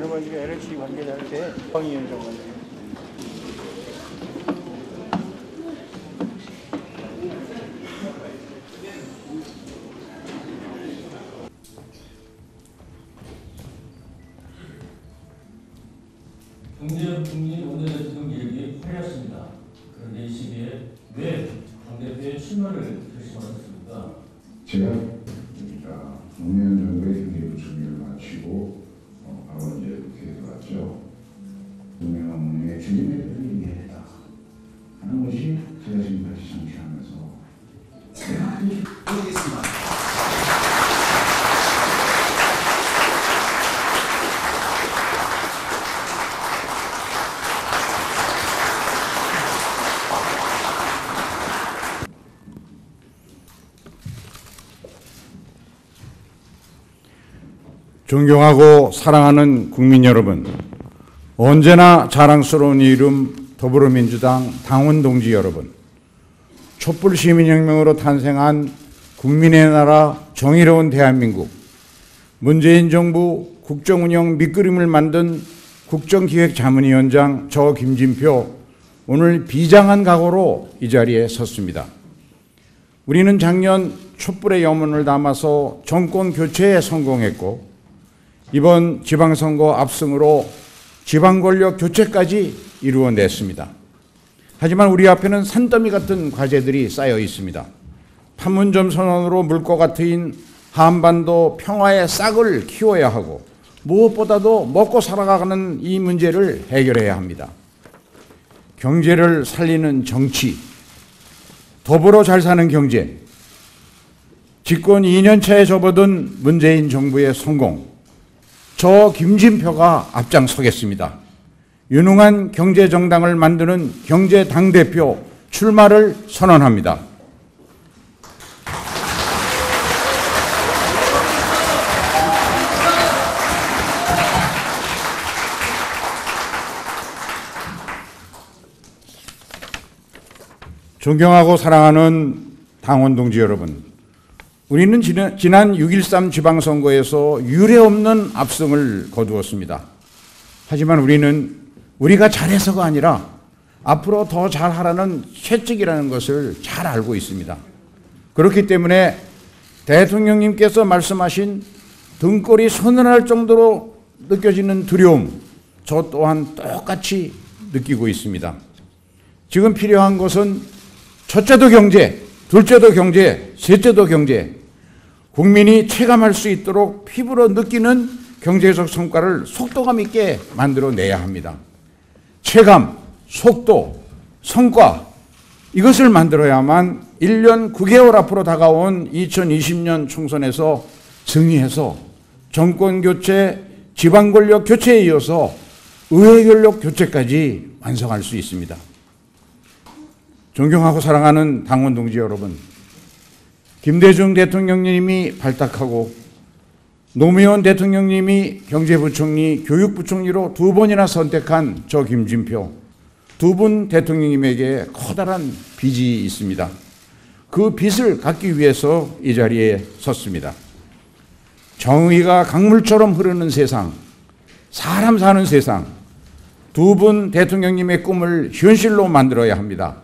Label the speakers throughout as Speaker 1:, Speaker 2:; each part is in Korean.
Speaker 1: 여러분 지금 LH 관계자한테 황희연 장관님.
Speaker 2: 경제적 국민 원내대통령 이름이 화려했습니다. 그런데 이 시기에 왜 당대표의 출마를 결심하셨습니까?
Speaker 3: 제가 노무현 정부의 경제부총리를 마치고 바로 이제 국회에 들어왔죠. 노무현 어머니의 주님의 뜻을 이해했다 하는 것이 제가 지금까지 정치하면서 내가 하겠습니다.
Speaker 4: 존경하고 사랑하는 국민 여러분, 언제나 자랑스러운 이름 더불어민주당 당원 동지 여러분, 촛불 시민혁명으로 탄생한 국민의 나라 정의로운 대한민국, 문재인 정부 국정운영 밑그림을 만든 국정기획자문위원장 저 김진표, 오늘 비장한 각오로 이 자리에 섰습니다. 우리는 작년 촛불의 염원을 담아서 정권 교체에 성공했고 이번 지방선거 압승으로 지방권력 교체까지 이루어냈습니다. 하지만 우리 앞에는 산더미 같은 과제들이 쌓여 있습니다. 판문점 선언으로 물꼬가 트인 한반도 평화의 싹을 키워야 하고 무엇보다도 먹고 살아가는 이 문제를 해결해야 합니다. 경제를 살리는 정치, 더불어 잘 사는 경제, 집권 2년차에 접어든 문재인 정부의 성공, 저 김진표가 앞장서겠습니다. 유능한 경제정당을 만드는 경제당대표 출마를 선언합니다. 존경하고 사랑하는 당원 동지 여러분, 우리는 지난 6.13 지방선거에서 유례없는 압승을 거두었습니다. 하지만 우리가 잘해서가 아니라 앞으로 더 잘하라는 채찍이라는 것을 잘 알고 있습니다. 그렇기 때문에 대통령님께서 말씀하신 등골이 서늘할 정도로 느껴지는 두려움, 저 또한 똑같이 느끼고 있습니다. 지금 필요한 것은 첫째도 경제, 둘째도 경제, 셋째도 경제, 국민이 체감할 수 있도록 피부로 느끼는 경제적 성과를 속도감 있게 만들어내야 합니다. 체감, 속도, 성과, 이것을 만들어야만 1년 9개월 앞으로 다가온 2020년 총선에서 승리해서 정권교체, 지방권력 교체에 이어서 의회권력 교체까지 완성할 수 있습니다. 존경하고 사랑하는 당원 동지 여러분, 김대중 대통령님이 발탁하고 노무현 대통령님이 경제부총리, 교육부총리로 2번이나 선택한 저 김진표, 두 분 대통령님에게 커다란 빚이 있습니다. 그 빚을 갚기 위해서 이 자리에 섰습니다. 정의가 강물처럼 흐르는 세상, 사람 사는 세상, 두 분 대통령님의 꿈을 현실로 만들어야 합니다.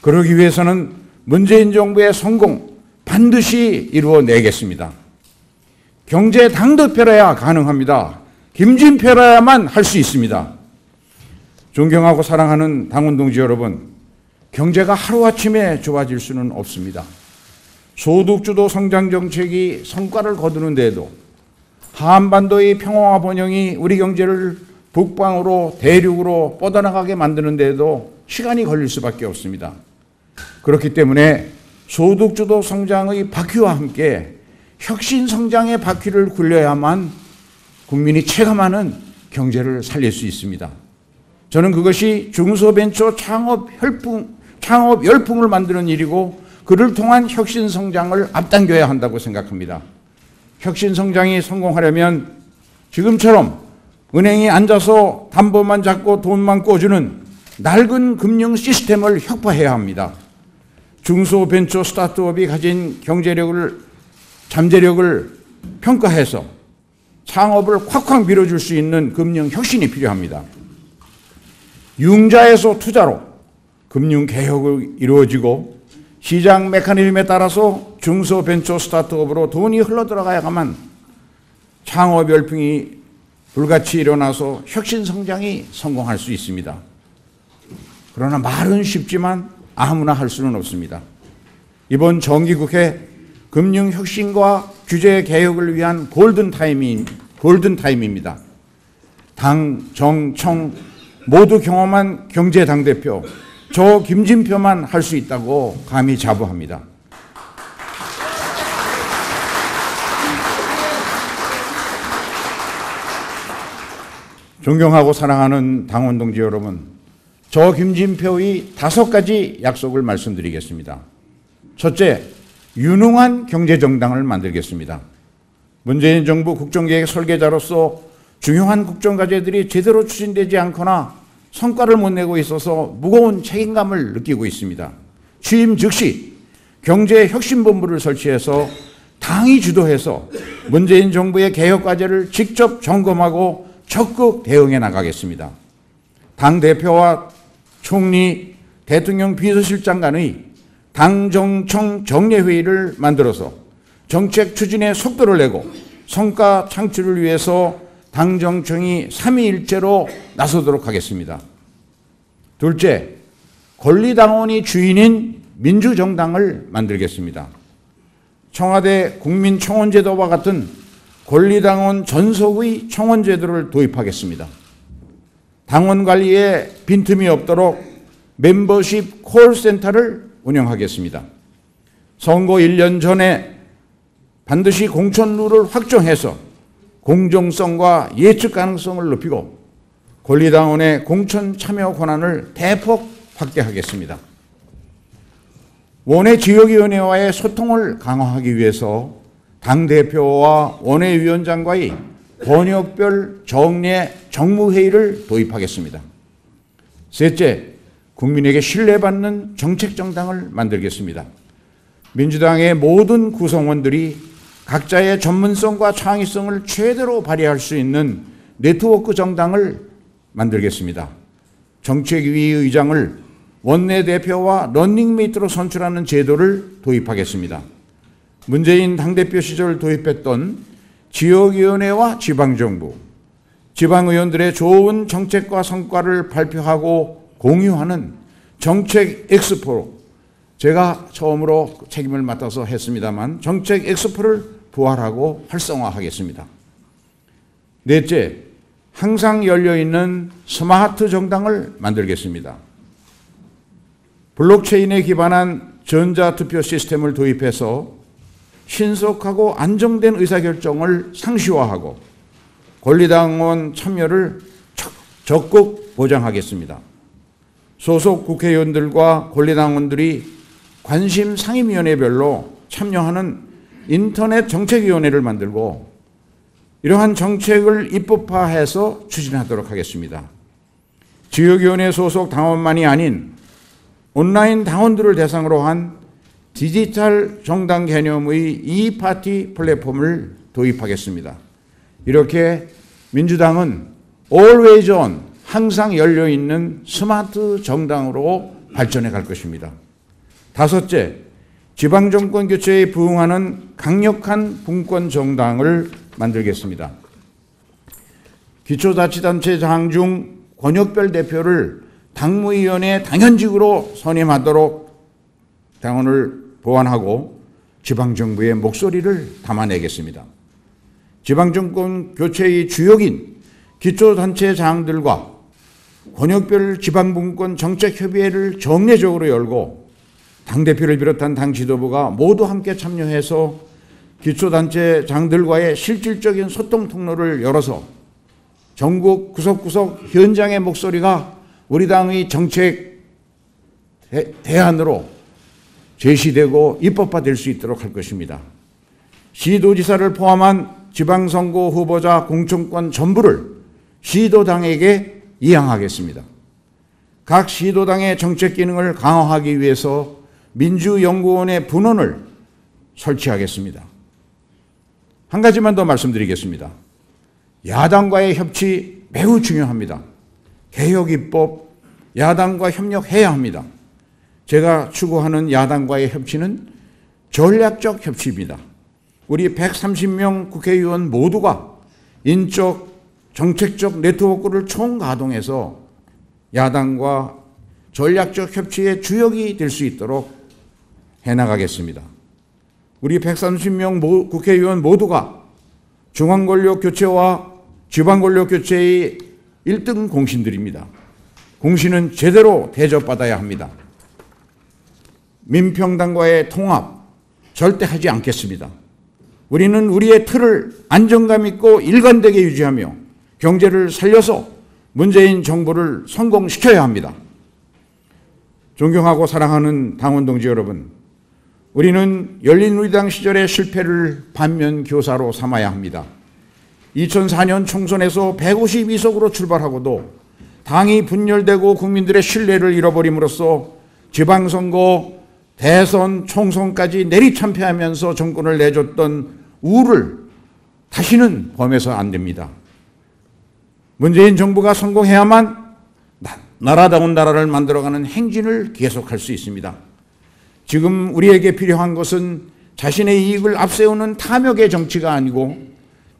Speaker 4: 그러기 위해서는 문재인 정부의 성공 반드시 이루어내겠습니다. 경제 당대표라야 가능합니다. 김진표라야만 할 수 있습니다. 존경하고 사랑하는 당원 동지 여러분, 경제가 하루아침에 좋아질 수는 없습니다. 소득주도 성장 정책이 성과를 거두는 데에도 한반도의 평화와 번영이 우리 경제를 북방으로 대륙으로 뻗어나가게 만드는 데에도 시간이 걸릴 수밖에 없습니다. 그렇기 때문에 소득주도 성장의 바퀴와 함께 혁신 성장의 바퀴를 굴려야만 국민이 체감하는 경제를 살릴 수 있습니다. 저는 그것이 중소벤처 창업 열풍을 만드는 일이고 그를 통한 혁신 성장을 앞당겨야 한다고 생각합니다. 혁신 성장이 성공하려면 지금처럼 은행이 앉아서 담보만 잡고 돈만 꿔주는 낡은 금융 시스템을 혁파해야 합니다. 중소벤처 스타트업이 가진 경제력을, 잠재력을 평가해서 창업을 콱콱 밀어줄 수 있는 금융 혁신이 필요합니다. 융자에서 투자로 금융 개혁이 이루어지고 시장 메커니즘에 따라서 중소벤처 스타트업으로 돈이 흘러들어가야만 창업 열풍이 불같이 일어나서 혁신 성장이 성공할 수 있습니다. 그러나 말은 쉽지만 아무나 할 수는 없습니다. 이번 정기국회 금융혁신과 규제 개혁을 위한 골든타임입니다. 당, 정, 청 모두 경험한 경제당대표 저 김진표만 할 수 있다고 감히 자부합니다. 존경하고 사랑하는 당원 동지 여러분, 저 김진표의 5가지 약속을 말씀드리겠습니다. 첫째, 유능한 경제정당을 만들겠습니다. 문재인 정부 국정계획 설계자로서 중요한 국정과제들이 제대로 추진되지 않거나 성과를 못 내고 있어서 무거운 책임감을 느끼고 있습니다. 취임 즉시 경제혁신본부를 설치해서 당이 주도해서 문재인 정부의 개혁과제를 직접 점검하고 적극 대응해 나가겠습니다. 당대표와 총리, 대통령 비서실장 간의 당정청 정례회의를 만들어서 정책 추진에 속도를 내고 성과 창출을 위해서 당정청이 삼위일체로 나서도록 하겠습니다. 둘째, 권리당원이 주인인 민주정당을 만들겠습니다. 청와대 국민청원제도와 같은 권리당원 전속의 청원제도를 도입하겠습니다. 당원 관리에 빈틈이 없도록 멤버십 콜센터를 운영하겠습니다. 선거 1년 전에 반드시 공천룰을 확정해서 공정성과 예측 가능성을 높이고 권리당원의 공천 참여 권한을 대폭 확대하겠습니다. 원외 지역위원회와의 소통을 강화하기 위해서 당대표와 원외위원장과의 번역별 정례 정무회의를 도입하겠습니다. 셋째, 국민에게 신뢰받는 정책정당을 만들겠습니다. 민주당의 모든 구성원들이 각자의 전문성과 창의성을 최대로 발휘할 수 있는 네트워크 정당을 만들겠습니다. 정책위 의장을 원내대표와 런닝메이트로 선출하는 제도를 도입하겠습니다. 문재인 당대표 시절 도입했던 지역위원회와 지방정부, 지방의원들의 좋은 정책과 성과를 발표하고 공유하는 정책 엑스포로, 제가 처음으로 책임을 맡아서 했습니다만 정책 엑스포를 부활하고 활성화하겠습니다. 넷째, 항상 열려있는 스마트 정당을 만들겠습니다. 블록체인에 기반한 전자투표 시스템을 도입해서 신속하고 안정된 의사결정을 상시화하고 권리당원 참여를 적극 보장하겠습니다. 소속 국회의원들과 권리당원들이 관심 상임위원회별로 참여하는 인터넷 정책위원회를 만들고 이러한 정책을 입법화해서 추진하도록 하겠습니다. 지역위원회 소속 당원만이 아닌 온라인 당원들을 대상으로 한 디지털 정당 개념의 이파티 플랫폼을 도입하겠습니다. 이렇게 민주당은 always on, 항상 열려있는 스마트 정당으로 발전해 갈 것입니다. 다섯째, 지방정권 교체에 부응하는 강력한 분권 정당을 만들겠습니다. 기초자치단체장 중 권역별 대표를 당무위원회 당연직으로 선임하도록 당원을 보완하고 지방정부의 목소리를 담아내겠습니다. 지방정권 교체의 주역인 기초단체장들과 권역별 지방분권 정책협의회를 정례적으로 열고 당대표를 비롯한 당 지도부가 모두 함께 참여해서 기초단체장들과의 실질적인 소통 통로를 열어서 전국 구석구석 현장의 목소리가 우리 당의 정책 대안으로 제시되고 입법화될 수 있도록 할 것입니다. 시도지사를 포함한 지방선거 후보자 공천권 전부를 시도당에게 이양하겠습니다. 각 시도당의 정책 기능을 강화하기 위해서 민주연구원의 분원을 설치하겠습니다. 한 가지만 더 말씀드리겠습니다. 야당과의 협치 매우 중요합니다. 개혁 입법, 야당과 협력해야 합니다. 제가 추구하는 야당과의 협치는 전략적 협치입니다. 우리 130명 국회의원 모두가 인적, 정책적 네트워크를 총가동해서 야당과 전략적 협치의 주역이 될 수 있도록 해나가겠습니다. 우리 130명 국회의원 모두가 중앙권력 교체와 지방권력 교체의 1등 공신들입니다. 공신은 제대로 대접받아야 합니다. 민평당과의 통합 절대 하지 않겠습니다. 우리는 우리의 틀을 안정감 있고 일관되게 유지하며 경제를 살려서 문재인 정부를 성공시켜야 합니다. 존경하고 사랑하는 당원 동지 여러분, 우리는 열린우리당 시절의 실패를 반면교사로 삼아야 합니다. 2004년 총선에서 152석으로 출발하고도 당이 분열되고 국민들의 신뢰를 잃어버림으로써 지방선거, 대선, 총선까지 내리참패하면서 정권을 내줬던 우를 다시는 범해서 안 됩니다. 문재인 정부가 성공해야만 나라다운 나라를 만들어가는 행진을 계속할 수 있습니다. 지금 우리에게 필요한 것은 자신의 이익을 앞세우는 탐욕의 정치가 아니고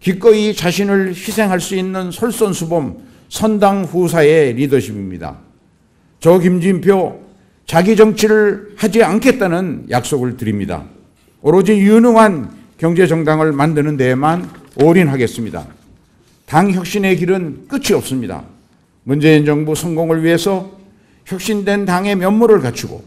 Speaker 4: 기꺼이 자신을 희생할 수 있는 솔선수범 선당후사의 리더십입니다. 저 김진표 자기 정치를 하지 않겠다는 약속을 드립니다. 오로지 유능한 경제정당을 만드는 데에만 올인하겠습니다. 당 혁신의 길은 끝이 없습니다. 문재인 정부 성공을 위해서 혁신된 당의 면모를 갖추고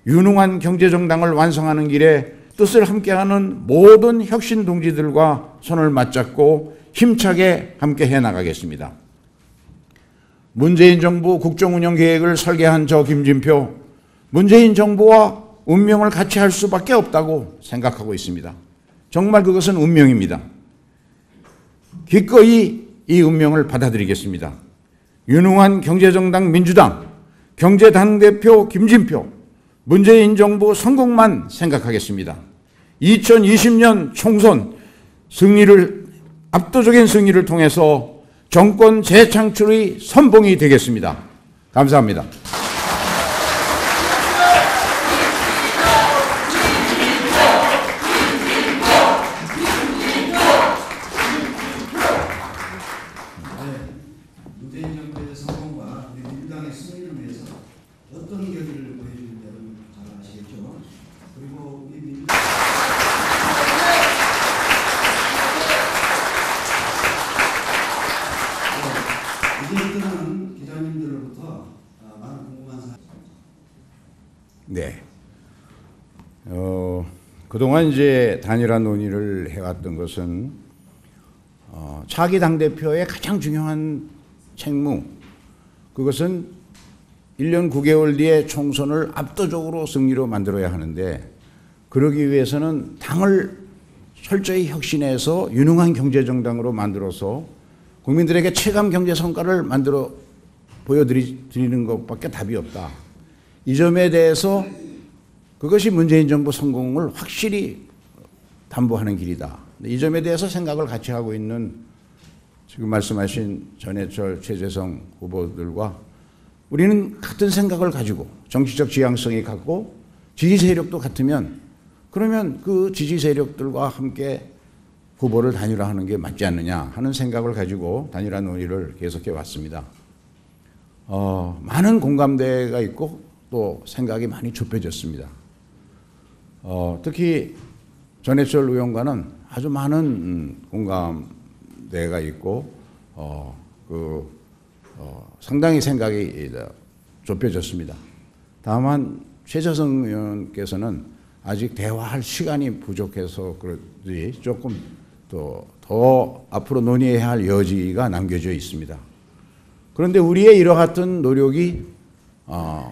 Speaker 4: 유능한 경제정당을 완성하는 길에 뜻을 함께하는 모든 혁신 동지들과 손을 맞잡고 힘차게 함께 해나가겠습니다. 문재인 정부 국정운영 계획을 설계한 저 김진표, 문재인 정부와 운명을 같이 할 수밖에 없다고 생각하고 있습니다. 정말 그것은 운명입니다. 기꺼이 이 운명을 받아들이겠습니다. 유능한 경제정당 민주당, 경제당대표 김진표, 문재인 정부 성공만 생각하겠습니다. 2020년 총선 압도적인 승리를 통해서 정권 재창출의 선봉이 되겠습니다. 감사합니다.
Speaker 5: 문재인 정부의 성공과 우리 민주당의 승리를 위해서 어떤 결의를 보여주는지 여러분 잘 아시겠죠? 그리고 우리 민주당 이제부터는 기자님들로부터 많은 궁금한 사항.
Speaker 4: 네. 그동안 이제 단일화 논의를 해왔던 것은 차기 당대표의 가장 중요한 책무, 그것은 1년 9개월 뒤에 총선을 압도적으로 승리로 만들어야 하는데, 그러기 위해서는 당을 철저히 혁신해서 유능한 경제정당으로 만들어서 국민들에게 체감 경제 성과를 만들어 보여드리는 것밖에 답이 없다. 이 점에 대해서 그것이 문재인 정부 성공을 확실히 담보하는 길이다. 이 점에 대해서 생각을 같이 하고 있는 지금 말씀하신 전해철, 최재성 후보들과 우리는 같은 생각을 가지고 정치적 지향성이 같고 지지 세력도 같으면, 그러면 그 지지 세력들과 함께 후보를 단일화하는 게 맞지 않느냐 하는 생각을 가지고 단일화 논의를 계속해 왔습니다. 많은 공감대가 있고 또 생각이 많이 좁혀졌습니다. 특히 전해철 의원과는 아주 많은 공감대가 있고 상당히 생각이 좁혀졌습니다. 다만 최재성 의원께서는 아직 대화할 시간이 부족해서 그런지 조금 더 앞으로 논의해야 할 여지가 남겨져 있습니다. 그런데 우리의 이러한 노력이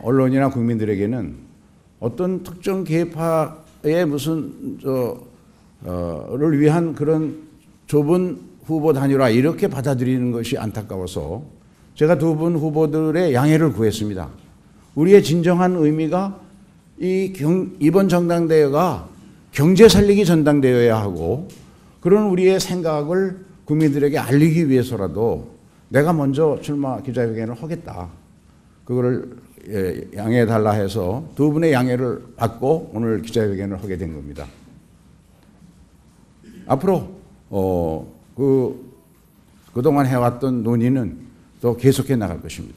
Speaker 4: 언론이나 국민들에게는 어떤 특정 계파의 무슨 를 위한 그런 좁은 후보 단일화 이렇게 받아들이는 것이 안타까워서 제가 두 분 후보들의 양해를 구했습니다. 우리의 진정한 의미가 이번 전당대회가 경제 살리기 전당대회야 하고, 그런 우리의 생각을 국민들에게 알리기 위해서라도 내가 먼저 출마 기자회견을 하겠다. 그거를 양해해 달라 해서 두 분의 양해를 받고 오늘 기자회견을 하게 된 겁니다. 앞으로 그동안 해왔던 논의는 또 계속해 나갈 것입니다.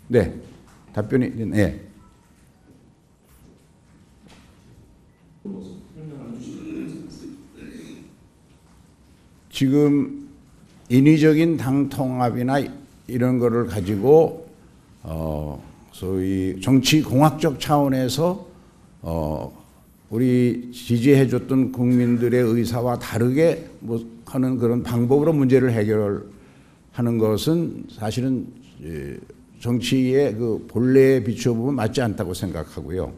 Speaker 4: 네, 답변이 네. 지금 인위적인 당 통합이나 이런 거를 가지고 소위 정치 공학적 차원에서 우리 지지해줬던 국민들의 의사와 다르게 하는 그런 방법으로 문제를 해결하는 것은 사실은 정치의 그 본래에 비춰보면 맞지 않다고 생각하고요.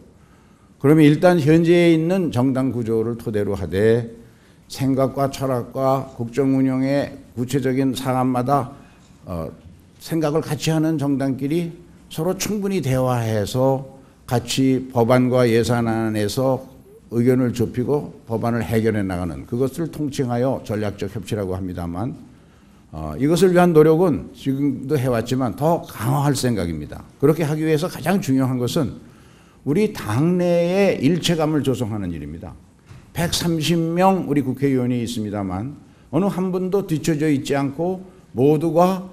Speaker 4: 그러면 일단 현재에 있는 정당 구조를 토대로 하되 생각과 철학과 국정 운영의 구체적인 사안마다 생각을 같이 하는 정당끼리 서로 충분히 대화해서 같이 법안과 예산안에서 의견을 좁히고 법안을 해결해 나가는 그것을 통칭하여 전략적 협치라고 합니다만 이것을 위한 노력은 지금도 해왔지만 더 강화할 생각입니다. 그렇게 하기 위해서 가장 중요한 것은 우리 당내의 일체감을 조성하는 일입니다. 130명 우리 국회의원이 있습니다만 어느 한 분도 뒤처져 있지 않고 모두가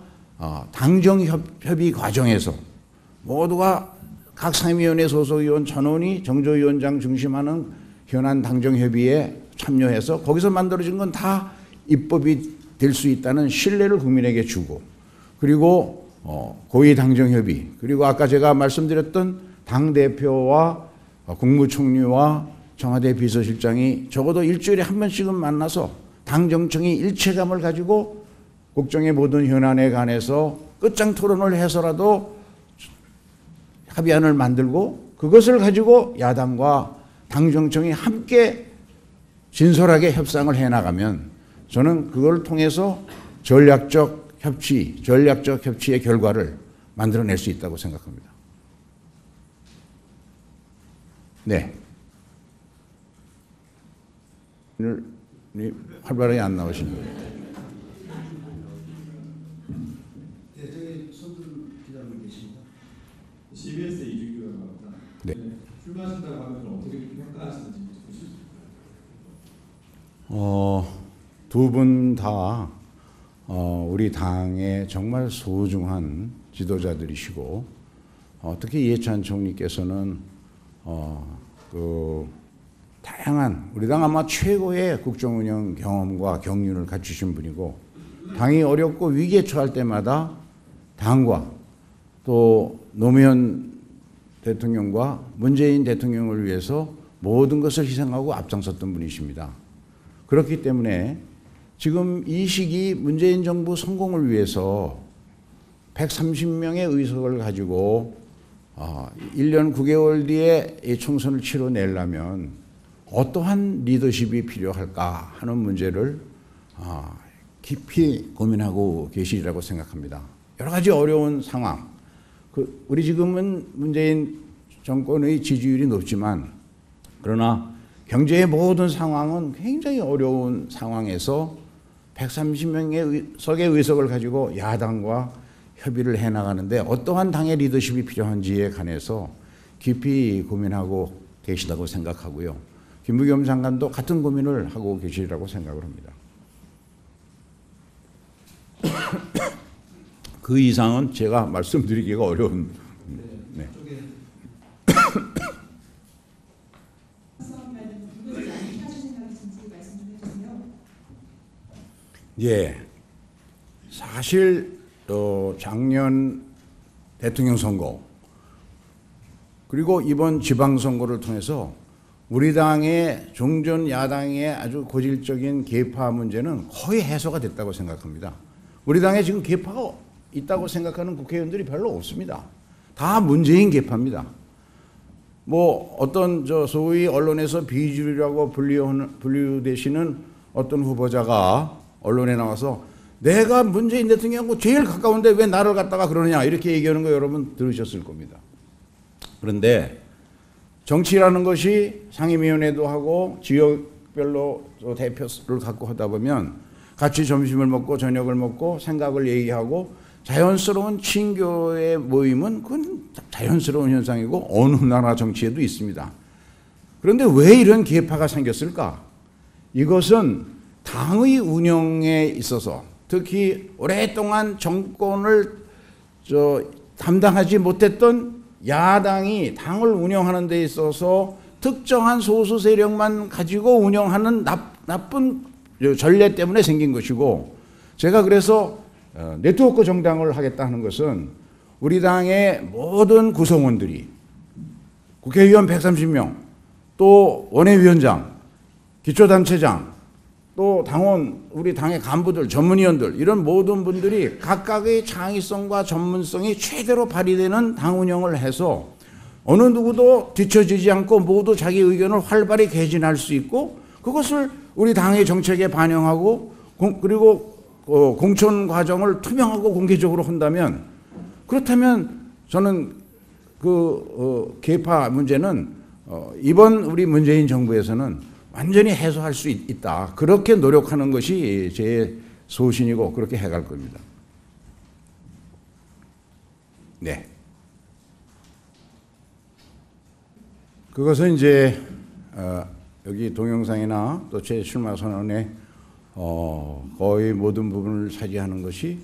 Speaker 4: 당정협의 과정에서 모두가 각 상임위원회 소속위원 전원이 정조위원장 중심하는 현안 당정협의에 참여해서 거기서 만들어진 건 다 입법이 될 수 있다는 신뢰를 국민에게 주고 그리고 고위당정협의 그리고 아까 제가 말씀드렸던 당대표와 국무총리와 청와대 비서실장이 적어도 일주일에 한 번씩은 만나서 당정청이 일체감을 가지고 국정의 모든 현안에 관해서 끝장 토론을 해서라도 합의안을 만들고 그것을 가지고 야당과 당정청이 함께 진솔하게 협상을 해나가면 저는 그걸 통해서 전략적 협치의 결과를 만들어낼 수 있다고 생각합니다. 네. 오늘 활발하게 안 나오시는 거예요.
Speaker 5: 네, 저기 손들 기자분 계십니다.
Speaker 6: CBS 이주규가 나왔다.
Speaker 4: 네.
Speaker 6: 출마하신다고 하면 어떻게 평가하시는지 보실 수 있을까요?
Speaker 4: 두 분 다 우리 당의 정말 소중한 지도자들이시고 특히 이해찬 총리께서는 다양한 우리 당 아마 최고의 국정운영 경험과 경륜을 갖추신 분이고 당이 어렵고 위기에 처할 때마다 당과 또 노무현 대통령과 문재인 대통령을 위해서 모든 것을 희생하고 앞장섰던 분이십니다. 그렇기 때문에 지금 이 시기 문재인 정부 성공을 위해서 130명의 의석을 가지고 1년 9개월 뒤에 이 총선을 치러내려면 어떠한 리더십이 필요할까 하는 문제를 깊이 고민하고 계시리라고 생각합니다. 여러 가지 어려운 상황. 우리 지금은 문재인 정권의 지지율이 높지만 그러나 경제의 모든 상황은 굉장히 어려운 상황에서 130명의 석의 의석을 가지고 야당과 협의를 해나가는데 어떠한 당의 리더십이 필요한지에 관해서 깊이 고민하고 계시다고 생각하고요. 김부겸 장관도 같은 고민을 하고 계시리라고 생각을 합니다. 그 이상은 제가 말씀드리기가 어려운. 네. 예, 사실 작년 대통령 선거 그리고 이번 지방선거를 통해서 우리 당의 종전 야당의 아주 고질적인 계파 문제는 거의 해소가 됐다고 생각합니다. 우리 당에 지금 계파가 있다고 생각하는 국회의원들이 별로 없습니다. 다 문재인 계파입니다. 뭐 어떤 소위 언론에서 비주류라고 분류되시는 어떤 후보자가 언론에 나와서 내가 문재인 대통령하고 제일 가까운데 왜 나를 갖다가 그러느냐 이렇게 얘기하는 거 여러분 들으셨을 겁니다. 그런데 정치라는 것이 상임위원회도 하고 지역 특별로 또 대표를 갖고 하다 보면 같이 점심을 먹고 저녁을 먹고 생각을 얘기하고 자연스러운 친교의 모임은 그건 자연스러운 현상이고 어느 나라 정치에도 있습니다. 그런데 왜 이런 계파가 생겼을까? 이것은 당의 운영에 있어서 특히 오랫동안 정권을 담당하지 못했던 야당이 당을 운영하는 데 있어서 특정한 소수 세력만 가지고 운영하는 나쁜 전례 때문에 생긴 것이고, 제가 그래서 네트워크 정당을 하겠다 하는 것은 우리 당의 모든 구성원들이 국회의원 130명, 또 원외위원장, 기초단체장, 또 당원, 우리 당의 간부들, 전문위원들 이런 모든 분들이 각각의 창의성과 전문성이 최대로 발휘되는 당 운영을 해서 어느 누구도 뒤처지지 않고 모두 자기 의견을 활발히 개진할 수 있고, 그것을 우리 당의 정책에 반영하고 그리고 공천 과정을 투명하고 공개적으로 한다면, 그렇다면 저는 그 계파 문제는 이번 우리 문재인 정부에서는 완전히 해소할 수 있다. 그렇게 노력하는 것이 제 소신이고 그렇게 해갈 겁니다. 네. 그것은 이제 여기 동영상이나 또 제 출마 선언의 거의 모든 부분을 차지하는 것이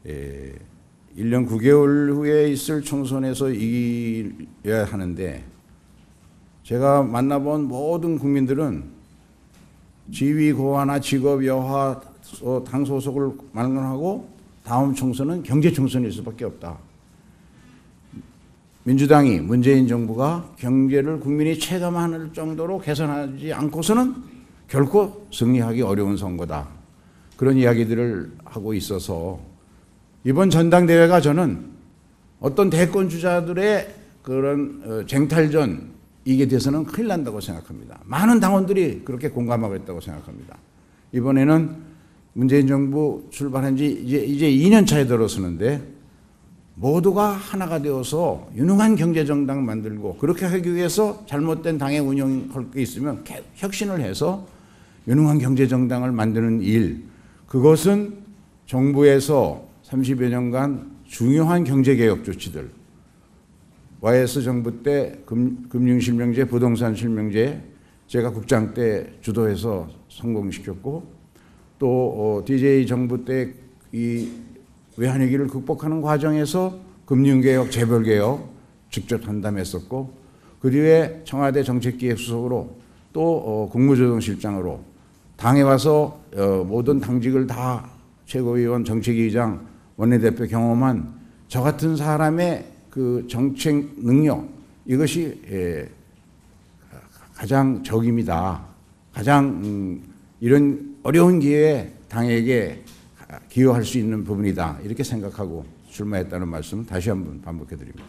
Speaker 4: 1년 9개월 후에 있을 총선에서 이겨야 하는데, 제가 만나본 모든 국민들은 지위 고하나 직업 여하 당 소속을 말론하고 다음 총선은 경제 총선일 수밖에 없다. 민주당이, 문재인 정부가 경제를 국민이 체감할 정도로 개선하지 않고서는 결코 승리하기 어려운 선거다. 그런 이야기들을 하고 있어서 이번 전당대회가 저는 어떤 대권 주자들의 그런 쟁탈전 이게 돼서는 큰일 난다고 생각합니다. 많은 당원들이 그렇게 공감하고 있다고 생각합니다. 이번에는 문재인 정부 출발한 지 이제 2년 차에 들어서는데 모두가 하나가 되어서 유능한 경제정당 만들고, 그렇게 하기 위해서 잘못된 당의 운영할 게 있으면 혁신을 해서 유능한 경제정당을 만드는 일, 그것은 정부에서 30여 년간 중요한 경제개혁 조치들, YS 정부 때 금융실명제, 부동산 실명제 제가 국장 때 주도해서 성공시켰고, 또 DJ 정부 때 이 외환위기를 극복하는 과정에서 금융개혁, 재벌개혁 직접 담당했었고, 그 뒤에 청와대 정책기획수석으로 또 국무조정실장으로 당에 와서 모든 당직을 다 최고위원, 정책위의장, 원내대표 경험한 저 같은 사람의 그 정책 능력, 이것이 가장 적임이다. 가장 이런 어려운 기회에 당에게 기여할 수 있는 부분이다. 이렇게 생각하고 출마했다는 말씀을 다시 한번 반복해 드립니다.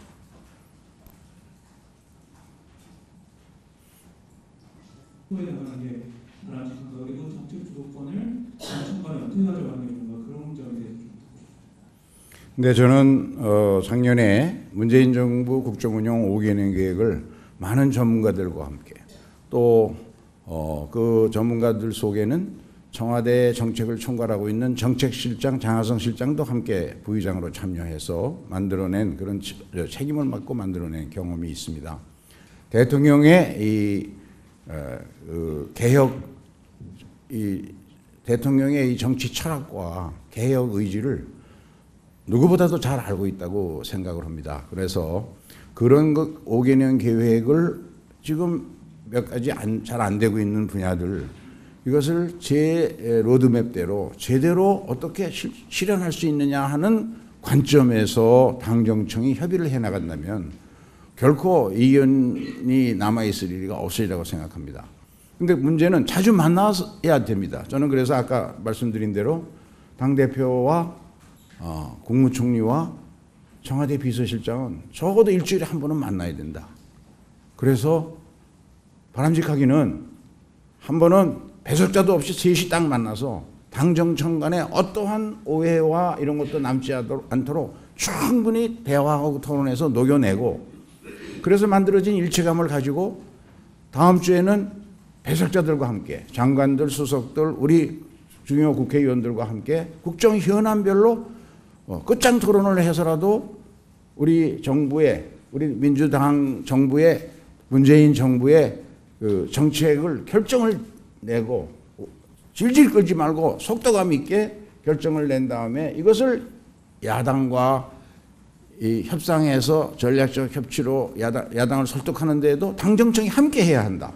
Speaker 6: 후에 관한 게 바람직한가, 그리고 정책 주도권을 정권에 어떻게 가져가는 건가, 그런 점에 대해서 좀.
Speaker 4: 네, 저는 작년에 문재인 정부 국정운영 5개년 계획을 많은 전문가들과 함께, 또 그 전문가들 속에는 청와대 정책을 총괄하고 있는 정책실장 장하성 실장도 함께 부의장으로 참여해서 만들어낸, 그런 책임을 맡고 만들어낸 경험이 있습니다. 대통령의 이 개혁, 대통령의 이 정치 철학과 개혁 의지를 누구보다도 잘 알고 있다고 생각을 합니다. 그래서 그런 5개년 계획을 지금 몇 가지 잘 안 되고 있는 분야들, 이것을 제 로드맵대로 제대로 어떻게 실현할 수 있느냐 하는 관점에서 당정청이 협의를 해나간다면 결코 이견이 남아있을 일이 없으리라고 생각합니다. 그런데 문제는 자주 만나야 됩니다. 저는 그래서 아까 말씀드린 대로 당대표와 국무총리와 청와대 비서실장은 적어도 일주일에 한 번은 만나야 된다. 그래서 바람직하기는 한 번은 배석자도 없이 셋이 딱 만나서 당정청 간에 어떠한 오해와 이런 것도 남지 않도록 충분히 대화하고 토론해서 녹여내고, 그래서 만들어진 일체감을 가지고 다음 주에는 해석자들과 함께 장관들, 수석들, 우리 중요 국회의원들과 함께 국정 현안별로 끝장 토론을 해서라도 우리 정부의, 우리 민주당 정부의, 문재인 정부의 그 정책을 결정을 내고 질질 끌지 말고 속도감 있게 결정을 낸 다음에 이것을 야당과 이 협상해서 전략적 협치로 야당을 설득하는 데에도 당정청이 함께 해야 한다.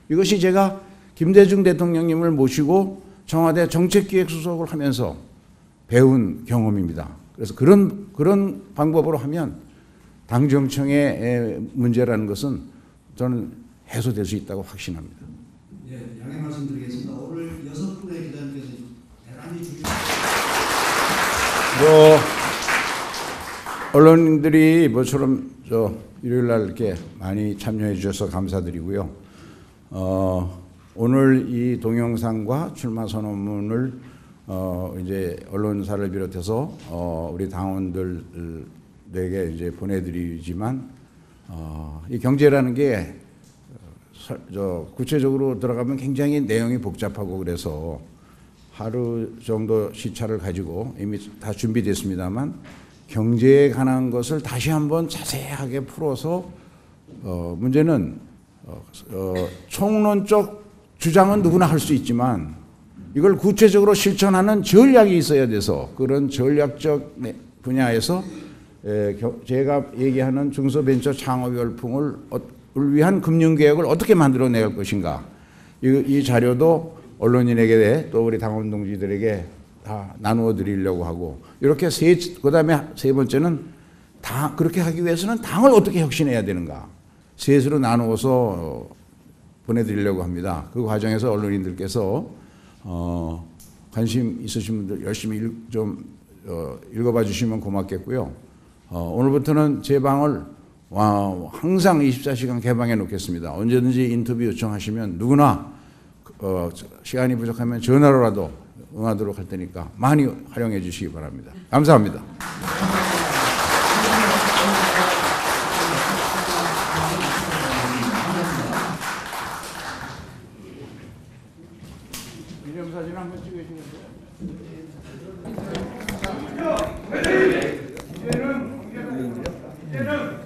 Speaker 4: 이것이 제가 김대중 대통령님을 모시고 청와대 정책기획수석을 하면서 배운 경험입니다. 그래서 그런 방법으로 하면 당정청의 문제라는 것은 저는 해소될 수 있다고 확신합니다.
Speaker 5: 예, 양해 말씀드리겠습니다. 오늘 6분의 기자님께서 대단히 중요한
Speaker 4: 언론인들이 모처럼 일요일 날 이렇게 많이 참여해 주셔서 감사드리고요. 오늘 이 동영상과 출마 선언문을 이제 언론사를 비롯해서 우리 당원들에게 이제 보내드리지만 이 경제라는 게 구체적으로 들어가면 굉장히 내용이 복잡하고 그래서 하루 정도 시차를 가지고 이미 다 준비됐습니다만 경제에 관한 것을 다시 한번 자세하게 풀어서 문제는 총론적 주장은 누구나 할 수 있지만 이걸 구체적으로 실천하는 전략이 있어야 돼서 그런 전략적 분야에서 제가 얘기하는 중소벤처 창업 열풍을 위한 금융개혁을 어떻게 만들어낼 것인가 이 자료도 언론인에게 또 우리 당원 동지들에게 다 나누어 드리려고 하고 이렇게 그다음에 세 번째는 다 그렇게 하기 위해서는 당을 어떻게 혁신해야 되는가 셋으로 나누어서 보내드리려고 합니다. 그 과정에서 언론인들께서 관심 있으신 분들 열심히 좀 읽어봐 주시면 고맙겠고요. 오늘부터는 제 방을 항상 24시간 개방해 놓겠습니다. 언제든지 인터뷰 요청하시면 누구나 시간이 부족하면 전화로라도 응하도록 할 테니까 많이 활용해 주시기 바랍니다. 감사합니다. 기념사진 한번 찍으시겠어요? 이제는